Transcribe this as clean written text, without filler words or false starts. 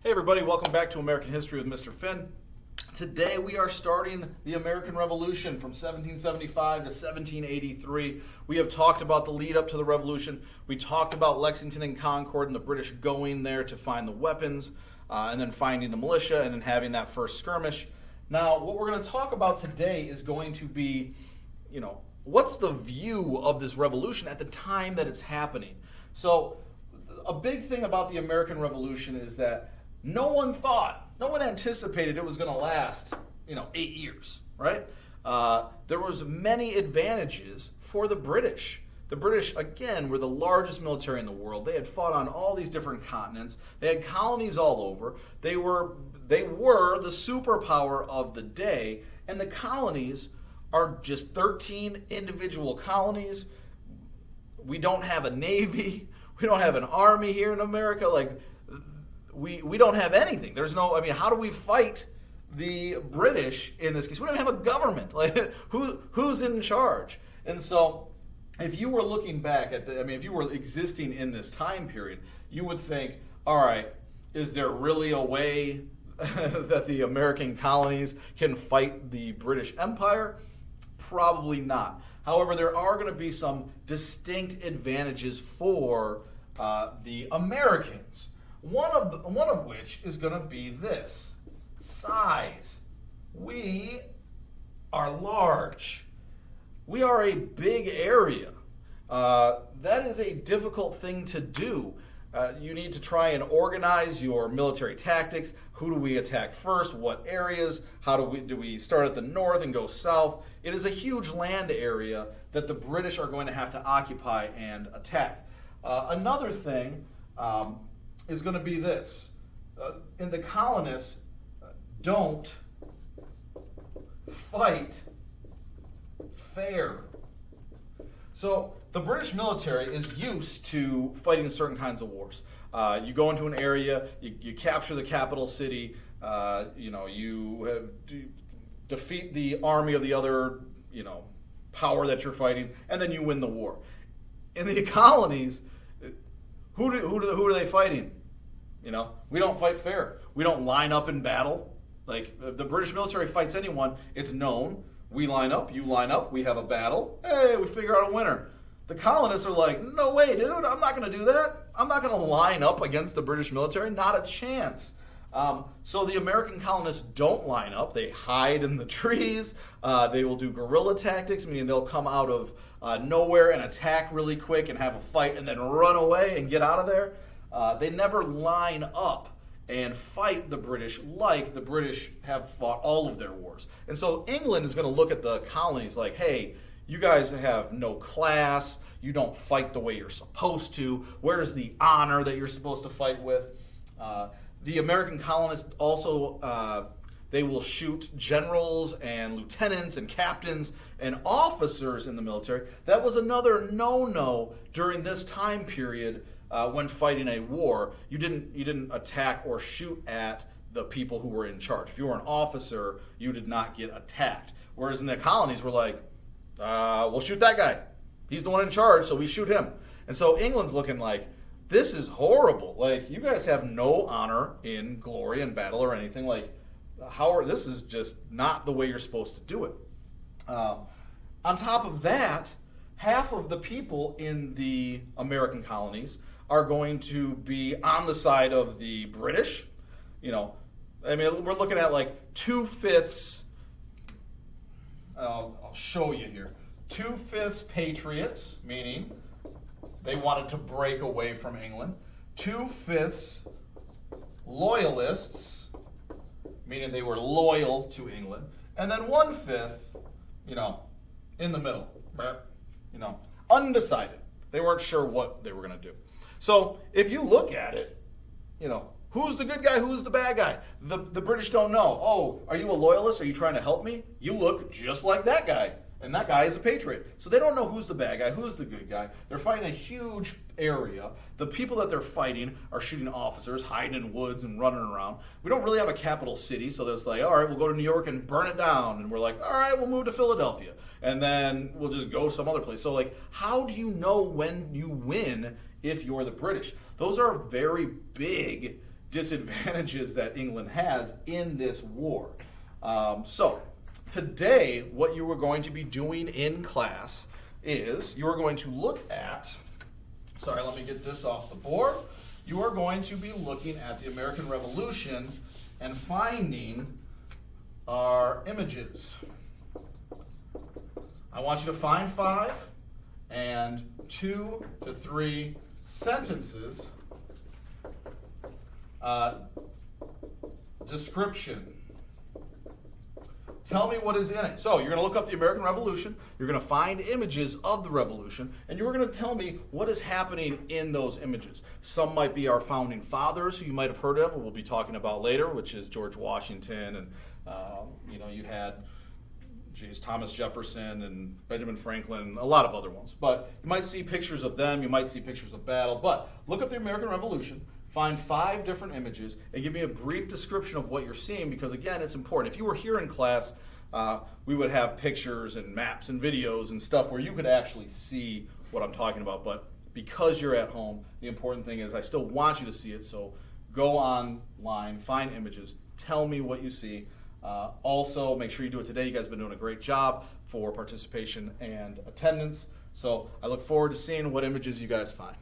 Hey everybody, welcome back to American History with Mr. Finn. Today we are starting the American Revolution from 1775 to 1783. We have talked about the lead up to the Revolution. We talked about Lexington and Concord and the British going there to find the weapons, and then finding the militia and then having that first skirmish. Now, what we're going to talk about today is going to be, what's the view of this revolution at the time that it's happening? So, a big thing about the American Revolution is that no one anticipated it was going to last, 8 years, right? There was many advantages for the British. The British, again, were the largest military in the world. They had fought on all these different continents. They had colonies all over. They were the superpower of the day, and the colonies are just 13 individual colonies. We don't have a navy. We don't have an army here in America. We don't have anything. How do we fight the British in this case? We don't have a government. Who's in charge? And so, if you were looking back at if you were existing in this time period, you would think, all right, is there really a way that the American colonies can fight the British Empire? Probably not. However, there are going to be some distinct advantages for the Americans. One of which is going to be this: size. We are large. We are a big area. That is a difficult thing to do. You need to try and organize your military tactics. Who do we attack first? What areas? How do we start at the north and go south? It is a huge land area that the British are going to have to occupy and attack. Another thing is going to be this. And the colonists don't fight fair. So the British military is used to fighting certain kinds of wars. You go into an area, you capture the capital city, you defeat the army of the other, power that you're fighting, and then you win the war. In the colonies, who are they fighting? We don't fight fair. We don't line up in battle. If the British military fights anyone, it's known. We line up, you line up, we have a battle. Hey, we figure out a winner. The colonists are like, no way, dude, I'm not going to do that. I'm not going to line up against the British military. Not a chance. So the American colonists don't line up. They hide in the trees. They will do guerrilla tactics, meaning they'll come out of nowhere and attack really quick and have a fight and then run away and get out of there. They never line up and fight the British like the British have fought all of their wars. And so England is going to look at the colonies like, hey, you guys have no class. You don't fight the way you're supposed to. Where's the honor that you're supposed to fight with? The American colonists also, they will shoot generals and lieutenants and captains and officers in the military. That was another no-no during this time period when fighting a war. You didn't attack or shoot at the people who were in charge. If you were an officer, you did not get attacked. Whereas in the colonies, we're like, we'll shoot that guy. He's the one in charge, so we shoot him. And so England's looking like, this is horrible. You guys have no honor in glory and battle or anything. This is just not the way you're supposed to do it. On top of that, half of the people in the American colonies are going to be on the side of the British. We're looking at 2/5. I'll show you here. 2/5 patriots, meaning they wanted to break away from England. 2/5 loyalists, meaning they were loyal to England. And then 1/5, in the middle, undecided. They weren't sure what they were going to do. So if you look at it, who's the good guy, who's the bad guy? The British don't know. Oh, are you a loyalist? Are you trying to help me? You look just like that guy. And that guy is a patriot. So they don't know who's the bad guy, who's the good guy. They're fighting a huge area. The people that they're fighting are shooting officers, hiding in woods and running around. We don't really have a capital city, so there's all right, we'll go to New York and burn it down. And we're like, all right, we'll move to Philadelphia. And then we'll just go some other place. So how do you know when you win if you're the British? Those are very big disadvantages that England has in this war. So today, what you are going to be doing in class is you are going to look at, sorry, let me get this off the board. You are going to be looking at the American Revolution and finding our images. I want you to find 5 and 2 to 3 sentences. Description. Tell me what is in it. So you're going to look up the American Revolution, you're going to find images of the Revolution, and you're going to tell me what is happening in those images. Some might be our founding fathers, who you might have heard of, or we'll be talking about later, which is George Washington, and you had Thomas Jefferson and Benjamin Franklin, a lot of other ones. But you might see pictures of them, you might see pictures of battle, but look up the American Revolution, find 5 different images, and give me a brief description of what you're seeing, because again, it's important. If you were here in class, we would have pictures and maps and videos and stuff where you could actually see what I'm talking about, but because you're at home, the important thing is I still want you to see it, so go online, find images, tell me what you see. Also, make sure you do it today. You guys have been doing a great job for participation and attendance, so I look forward to seeing what images you guys find.